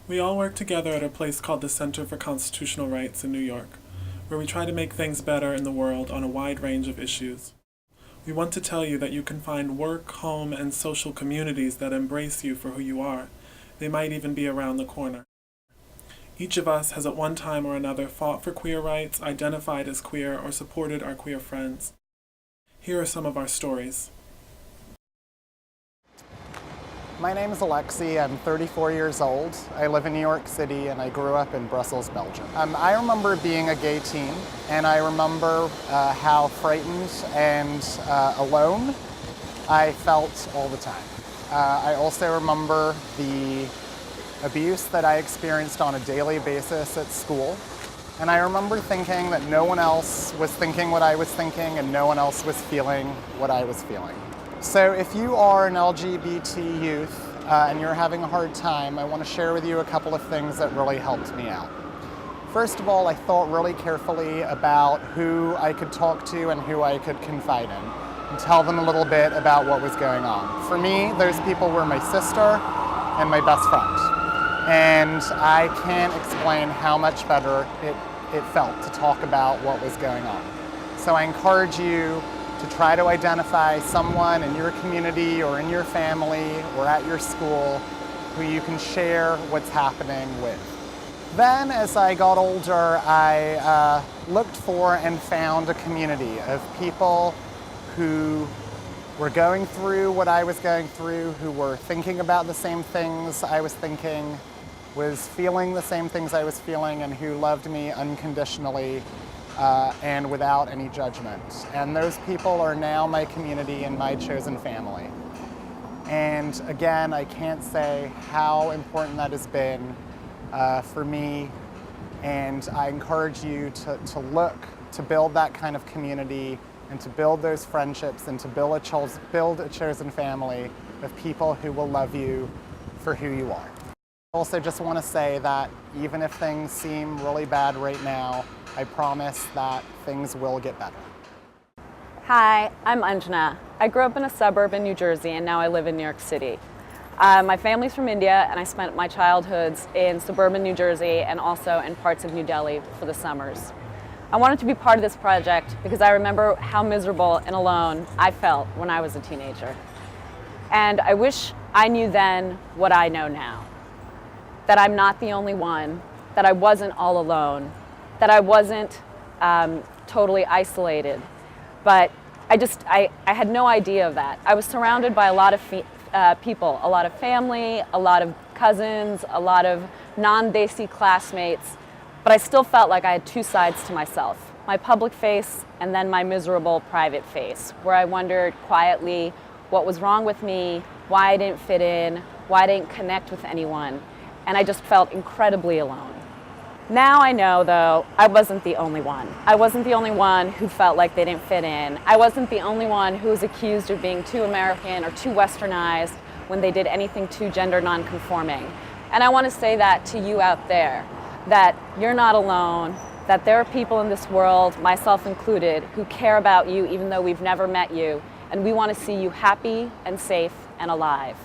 We all work together at a place called the Center for Constitutional Rights in New York, where we try to make things better in the world on a wide range of issues. We want to tell you that you can find work, home, and social communities that embrace you for who you are. They might even be around the corner. Each of us has at one time or another fought for queer rights, identified as queer, or supported our queer friends. Here are some of our stories. My name is Alexi. I'm 34 years old. I live in New York City and I grew up in Brussels, Belgium. I remember being a gay teen, and I remember how frightened and alone I felt all the time. I also remember the abuse that I experienced on a daily basis at school. And I remember thinking that no one else was thinking what I was thinking and no one else was feeling what I was feeling. So if you are an LGBT youth and you're having a hard time, I want to share with you a couple of things that really helped me out. First of all, I thought really carefully about who I could talk to and who I could confide in and tell them a little bit about what was going on. For me, those people were my sister and my best friend. And I can't explain how much better it felt to talk about what was going on. So I encourage you to try to identify someone in your community or in your family or at your school who you can share what's happening with. Then, as I got older, I looked for and found a community of people who were going through what I was going through, who were thinking about the same things I was thinking, was feeling the same things I was feeling, and who loved me unconditionally and without any judgment. And those people are now my community and my chosen family. And again, I can't say how important that has been for me, and I encourage you to look to build that kind of community and to build those friendships and to build a chosen family of people who will love you for who you are. I also just want to say that even if things seem really bad right now, I promise that things will get better. Hi, I'm Anjana. I grew up in a suburb in New Jersey and now I live in New York City. My family's from India and I spent my childhoods in suburban New Jersey and also in parts of New Delhi for the summers. I wanted to be part of this project because I remember how miserable and alone I felt when I was a teenager. And I wish I knew then what I know now. That I'm not the only one, that I wasn't all alone, that I wasn't totally isolated. But I had no idea of that. I was surrounded by a lot of people, a lot of family, a lot of cousins, a lot of non-Desi classmates, but I still felt like I had two sides to myself, my public face and then my miserable private face, where I wondered quietly what was wrong with me, why I didn't fit in, why I didn't connect with anyone, and I just felt incredibly alone. Now I know, though, I wasn't the only one. I wasn't the only one who felt like they didn't fit in. I wasn't the only one who was accused of being too American or too westernized when they did anything too gender nonconforming. And I want to say that to you out there, that you're not alone, that there are people in this world, myself included, who care about you even though we've never met you, and we want to see you happy and safe and alive.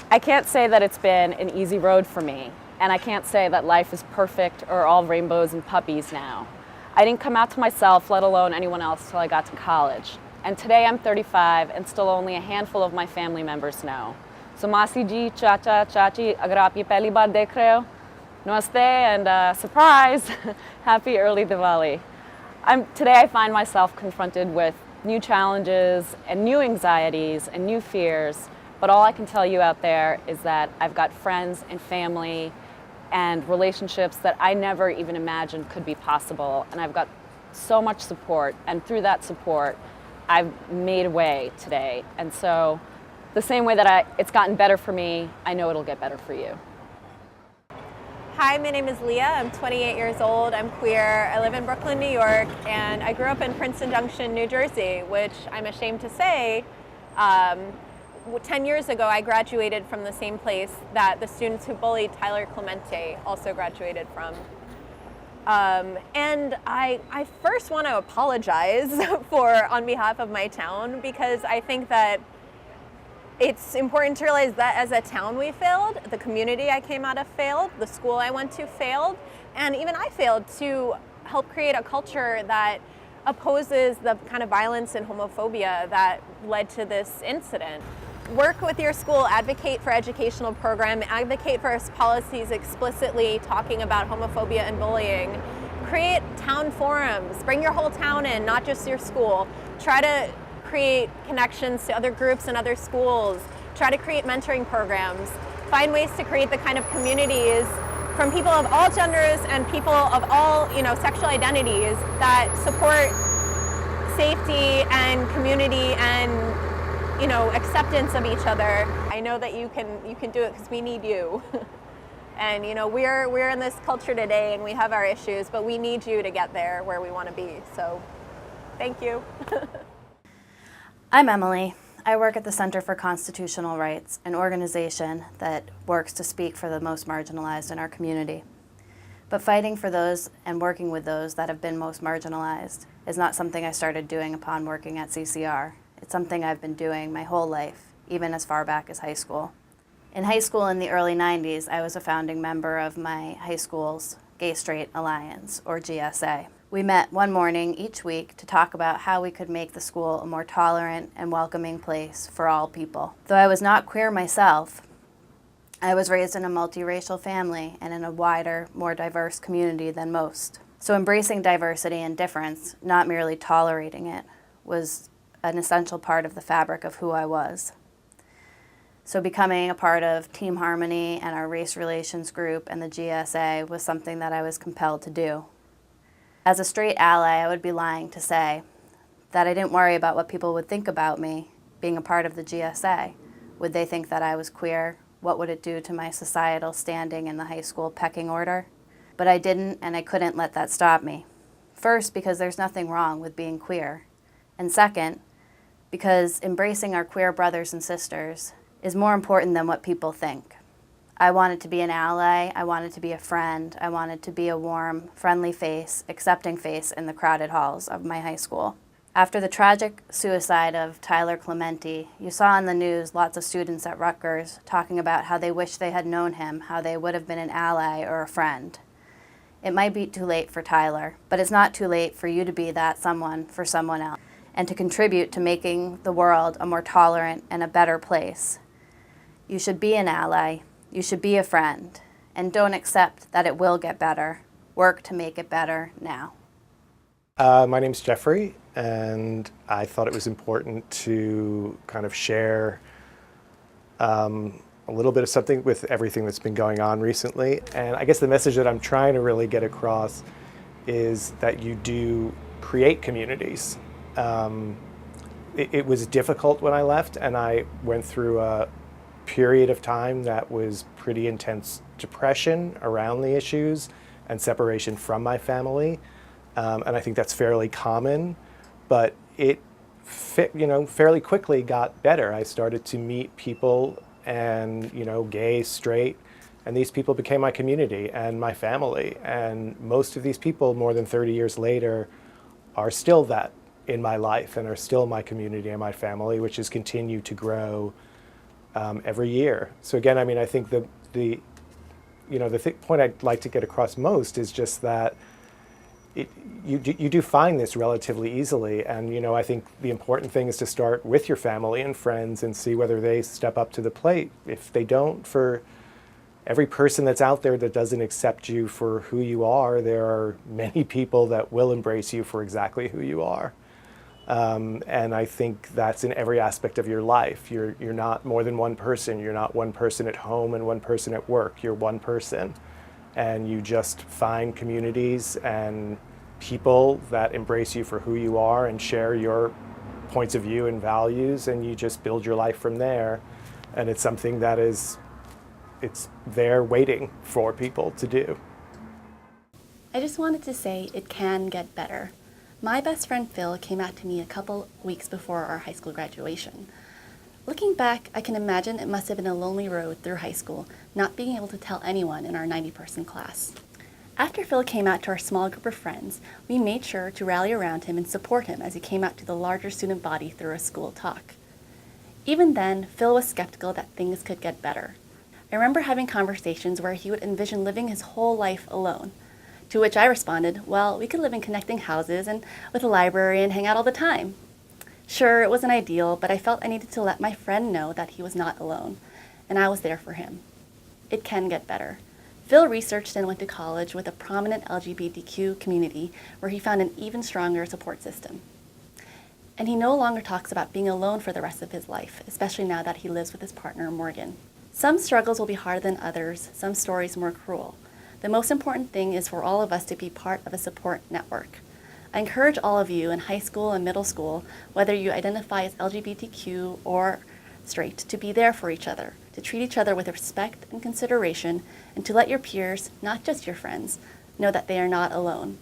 I can't say that it's been an easy road for me. And I can't say that life is perfect or all rainbows and puppies now. I didn't come out to myself, let alone anyone else, till I got to college. And today I'm 35 and still only a handful of my family members know. So Masi ji, Chacha, Chachi, agar aap ye pehli baar dekh rahe ho, namaste and surprise, happy early Diwali. Today I find myself confronted with new challenges and new anxieties and new fears, but all I can tell you out there is that I've got friends and family and relationships that I never even imagined could be possible. And I've got so much support. And through that support, I've made a way today. And so the same way that it's gotten better for me, I know it'll get better for you. Hi, my name is Leah. I'm 28 years old. I'm queer. I live in Brooklyn, New York, and I grew up in Princeton Junction, New Jersey, which I'm ashamed to say, 10 years ago, I graduated from the same place that the students who bullied Tyler Clemente also graduated from. And I first want to apologize on behalf of my town, because I think that It's important to realize that as a town we failed, the community I came out of failed, the school I went to failed, and even I failed to help create a culture that opposes the kind of violence and homophobia that led to this incident. Work with your school, advocate for educational program, advocate for policies explicitly talking about homophobia and bullying. Create town forums, bring your whole town in, not just your school. Try to create connections to other groups and other schools. Try to create mentoring programs. Find ways to create the kind of communities from people of all genders and people of all, sexual identities that support safety and community and, acceptance of each other. I know that you can do it because we need you. And we're in this culture today and we have our issues, but we need you to get there where we want to be. So thank you. I'm Emily. I work at the Center for Constitutional Rights, an organization that works to speak for the most marginalized in our community. But fighting for those and working with those that have been most marginalized is not something I started doing upon working at CCR. It's something I've been doing my whole life, even as far back as high school. In high school in the early 90s, I was a founding member of my high school's Gay Straight Alliance, or GSA. We met one morning each week to talk about how we could make the school a more tolerant and welcoming place for all people. Though I was not queer myself, I was raised in a multiracial family and in a wider, more diverse community than most. So embracing diversity and difference, not merely tolerating it, was an essential part of the fabric of who I was. So becoming a part of Team Harmony and our race relations group and the GSA was something that I was compelled to do. As a straight ally, I would be lying to say that I didn't worry about what people would think about me being a part of the GSA. Would they think that I was queer? What would it do to my societal standing in the high school pecking order? But I didn't, and I couldn't let that stop me. First, because there's nothing wrong with being queer. And second, because embracing our queer brothers and sisters is more important than what people think. I wanted to be an ally, I wanted to be a friend, I wanted to be a warm, friendly face, accepting face in the crowded halls of my high school. After the tragic suicide of Tyler Clementi, you saw in the news lots of students at Rutgers talking about how they wish they had known him, how they would have been an ally or a friend. It might be too late for Tyler, but it's not too late for you to be that someone for someone else and to contribute to making the world a more tolerant and a better place. You should be an ally. You should be a friend, and don't accept that it will get better. Work to make it better now. My name's Jeffrey, and I thought it was important to kind of share a little bit of something with everything that's been going on recently. And I guess the message that I'm trying to really get across is that you do create communities. It was difficult when I left, and I went through a period of time that was pretty intense depression around the issues and separation from my family. And I think that's fairly common, but it fairly quickly got better. I started to meet people and, gay, straight, and these people became my community and my family. And most of these people, more than 30 years later, are still that in my life and are still my community and my family, which has continued to grow every year. So again, I think the point I'd like to get across most is just that you do find this relatively easily, and I think the important thing is to start with your family and friends and see whether they step up to the plate. If they don't, for every person that's out there that doesn't accept you for who you are, there are many people that will embrace you for exactly who you are. And I think that's in every aspect of your life. You're not more than one person. You're not one person at home and one person at work. You're one person. And you just find communities and people that embrace you for who you are and share your points of view and values, and you just build your life from there. And it's something that it's there waiting for people to do. I just wanted to say it can get better. My best friend Phil came out to me a couple weeks before our high school graduation. Looking back, I can imagine it must have been a lonely road through high school, not being able to tell anyone in our 90-person class. After Phil came out to our small group of friends, we made sure to rally around him and support him as he came out to the larger student body through a school talk. Even then, Phil was skeptical that things could get better. I remember having conversations where he would envision living his whole life alone, to which I responded, well, we could live in connecting houses and with a library and hang out all the time. Sure, it wasn't ideal, but I felt I needed to let my friend know that he was not alone, and I was there for him. It can get better. Phil researched and went to college with a prominent LGBTQ community where he found an even stronger support system. And he no longer talks about being alone for the rest of his life, especially now that he lives with his partner, Morgan. Some struggles will be harder than others, some stories more cruel. The most important thing is for all of us to be part of a support network. I encourage all of you in high school and middle school, whether you identify as LGBTQ or straight, to be there for each other, to treat each other with respect and consideration, and to let your peers, not just your friends, know that they are not alone.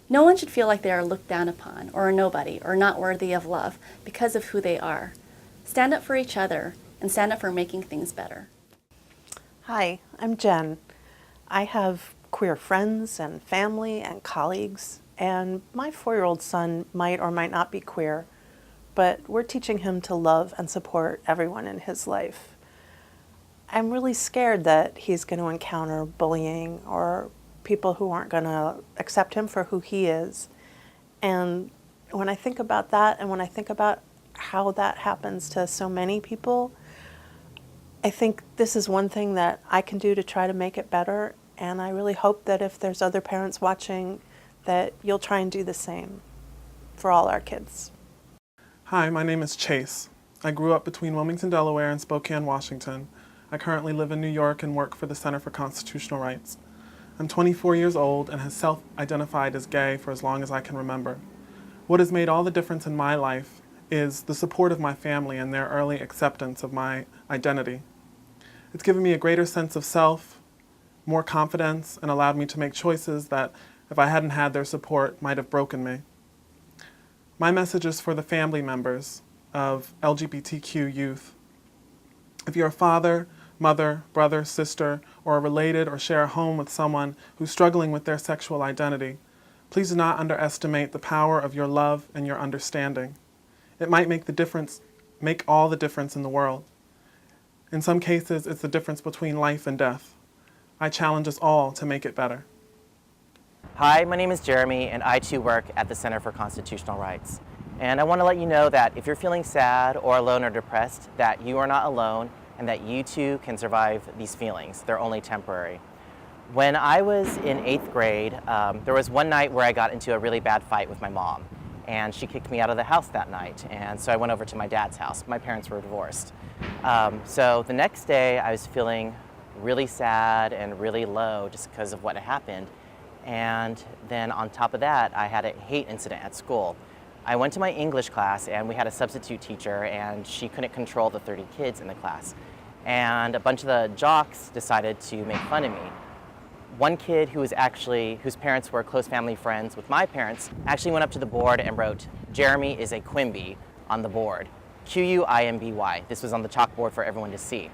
No one should feel like they are looked down upon, or a nobody, or not worthy of love because of who they are. Stand up for each other, and stand up for making things better. Hi, I'm Jen. I have queer friends and family and colleagues, and my 4-year-old son might or might not be queer, but we're teaching him to love and support everyone in his life. I'm really scared that he's going to encounter bullying or people who aren't going to accept him for who he is. And when I think about that, and when I think about how that happens to so many people, I think this is one thing that I can do to try to make it better. And I really hope that if there's other parents watching, that you'll try and do the same for all our kids. Hi, my name is Chase. I grew up between Wilmington, Delaware and Spokane, Washington. I currently live in New York and work for the Center for Constitutional Rights. I'm 24 years old and have self-identified as gay for as long as I can remember. What has made all the difference in my life is the support of my family and their early acceptance of my identity. It's given me a greater sense of self, more confidence, and allowed me to make choices that, if I hadn't had their support, might have broken me. My message is for the family members of LGBTQ youth. If you're a father, mother, brother, sister, or are related or share a home with someone who's struggling with their sexual identity, please do not underestimate the power of your love and your understanding. It might make all the difference in the world. In some cases, it's the difference between life and death. I challenge us all to make it better. Hi, my name is Jeremy, and I too work at the Center for Constitutional Rights. And I want to let you know that if you're feeling sad or alone or depressed, that you are not alone and that you too can survive these feelings. They're only temporary. When I was in 8th grade, there was one night where I got into a really bad fight with my mom, and she kicked me out of the house that night, and so I went over to my dad's house. My parents were divorced. So the next day I was feeling really sad and really low just because of what had happened. And then on top of that, I had a hate incident at school. I went to my English class and we had a substitute teacher and she couldn't control the 30 kids in the class. And a bunch of the jocks decided to make fun of me. One kid whose parents were close family friends with my parents actually went up to the board and wrote, "Jeremy is a Quimby" on the board. Quimby. This was on the chalkboard for everyone to see.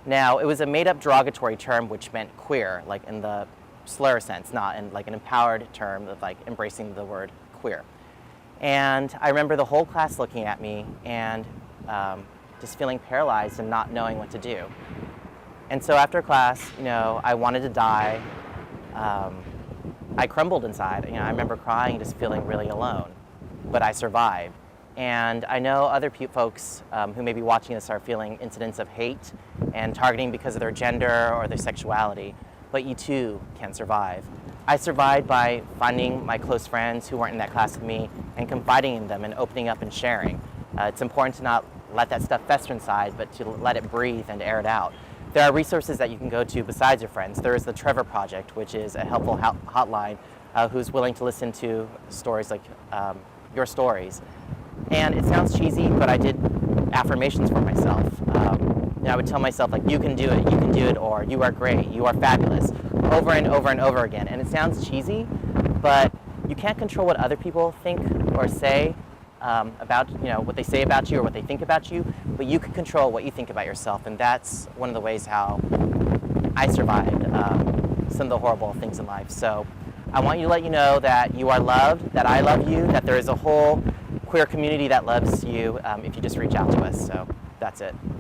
Now, it was a made-up derogatory term which meant queer, like in the slur sense, not in like an empowered term of like embracing the word queer. And I remember the whole class looking at me and just feeling paralyzed and not knowing what to do. And so after class, I wanted to die. I crumbled inside. I remember crying, just feeling really alone, but I survived. And I know other folks who may be watching this are feeling incidents of hate and targeting because of their gender or their sexuality, but you too can survive. I survived by finding my close friends who weren't in that class with me and confiding in them and opening up and sharing. It's important to not let that stuff fester inside, but to let it breathe and air it out. There are resources that you can go to besides your friends. There is the Trevor Project, which is a helpful hotline who's willing to listen to stories like your stories. And it sounds cheesy, but I did affirmations for myself. I would tell myself, like, you can do it, or you are great, you are fabulous, over and over and over again. And it sounds cheesy, but you can't control what other people think or say about, what they say about you or what they think about you, but you can control what you think about yourself. And that's one of the ways how I survived some of the horrible things in life. So I want to let you know that you are loved, that I love you, that there is a whole queer community that loves you if you just reach out to us. So That's it.